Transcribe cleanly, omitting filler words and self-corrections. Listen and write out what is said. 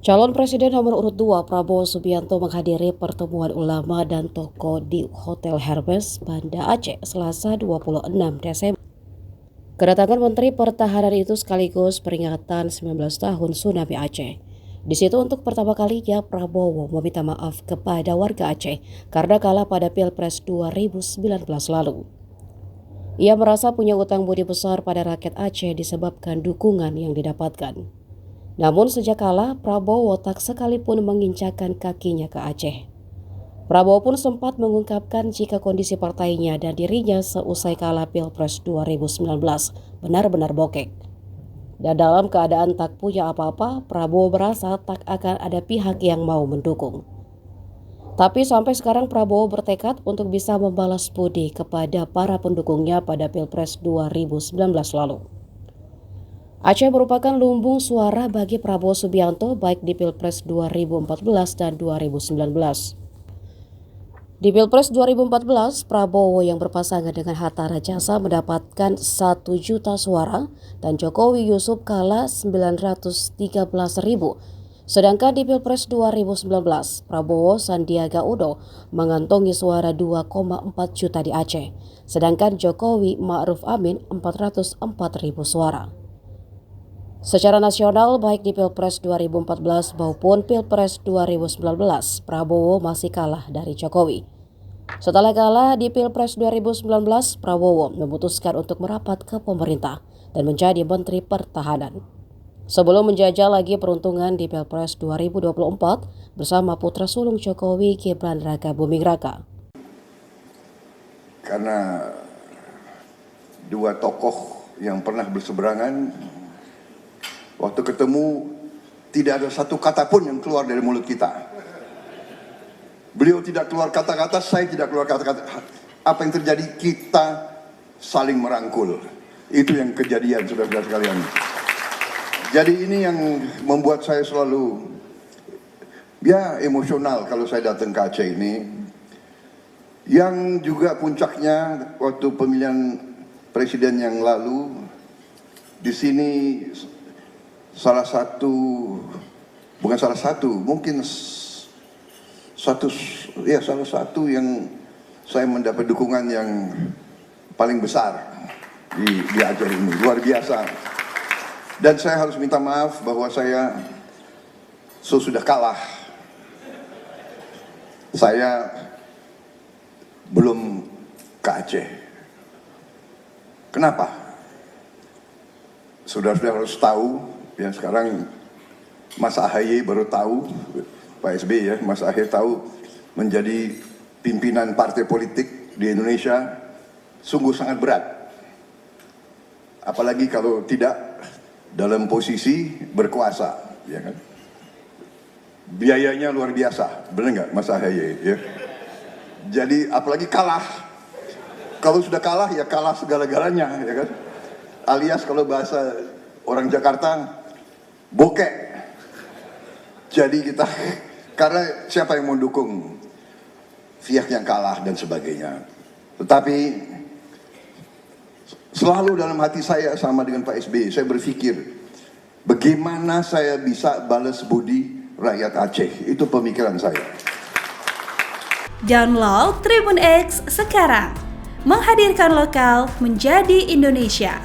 Calon Presiden nomor urut 2 Prabowo Subianto menghadiri pertemuan ulama dan tokoh di Hotel Hermes, Banda Aceh, Selasa 26 Desember. Kedatangan Menteri Pertahanan itu sekaligus peringatan 19 tahun tsunami Aceh. Di situ untuk pertama kalinya Prabowo meminta maaf kepada warga Aceh karena kalah pada Pilpres 2019 lalu. Ia merasa punya utang budi besar pada rakyat Aceh disebabkan dukungan yang didapatkan. Namun sejak kalah, Prabowo tak sekalipun menginjakkan kakinya ke Aceh. Prabowo pun sempat mengungkapkan jika kondisi partainya dan dirinya seusai kalah Pilpres 2019 benar-benar bokek. Dan dalam keadaan tak punya apa-apa, Prabowo merasa tak akan ada pihak yang mau mendukung. Tapi sampai sekarang Prabowo bertekad untuk bisa membalas budi kepada para pendukungnya pada Pilpres 2019 lalu. Aceh merupakan lumbung suara bagi Prabowo Subianto baik di Pilpres 2014 dan 2019. Di Pilpres 2014, Prabowo yang berpasangan dengan Hatta Rajasa mendapatkan 1 juta suara dan Jokowi Yusuf kalah 913.000. Sedangkan di Pilpres 2019, Prabowo Sandiaga Uno mengantongi suara 2,4 juta di Aceh, sedangkan Jokowi Ma'ruf Amin 404.000 suara. Secara nasional, baik di Pilpres 2014 maupun Pilpres 2019, Prabowo masih kalah dari Jokowi. Setelah kalah di Pilpres 2019, Prabowo memutuskan untuk merapat ke pemerintah dan menjadi Menteri Pertahanan. Sebelum menjajal lagi peruntungan di Pilpres 2024 bersama putra sulung Jokowi Gibran Raka Buming Raka. Karena dua tokoh yang pernah berseberangan, waktu ketemu tidak ada satu kata pun yang keluar dari mulut kita. Beliau tidak keluar kata-kata, saya tidak keluar kata-kata. Apa yang terjadi? Kita saling merangkul. Itu yang kejadian, saudara-saudara sekalian. Jadi ini yang membuat saya selalu emosional kalau saya datang ke Aceh ini. Yang juga puncaknya waktu pemilihan presiden yang lalu, di sini salah satu yang saya mendapat dukungan yang paling besar di Aceh ini, luar biasa. Dan saya harus minta maaf bahwa saya sudah kalah. Saya belum ke Aceh. Kenapa? Saudara-saudara harus tahu, ya sekarang Mas AHY baru tahu, Pak SBY ya, Mas AHY tahu menjadi pimpinan partai politik di Indonesia sungguh sangat berat. Apalagi kalau tidak dalam posisi berkuasa, ya kan? Biayanya luar biasa, benar nggak Mas AHY? Ya? Jadi apalagi kalah. Kalau sudah kalah ya kalah segala-galanya, ya kan? Alias kalau bahasa orang Jakarta, bokek. Jadi kita, karena siapa yang mau dukung pihak yang kalah dan sebagainya. Tetapi selalu dalam hati saya sama dengan Pak SBY, saya berpikir bagaimana saya bisa balas budi rakyat Aceh. Itu pemikiran saya. Download Tribun X sekarang, menghadirkan lokal menjadi Indonesia.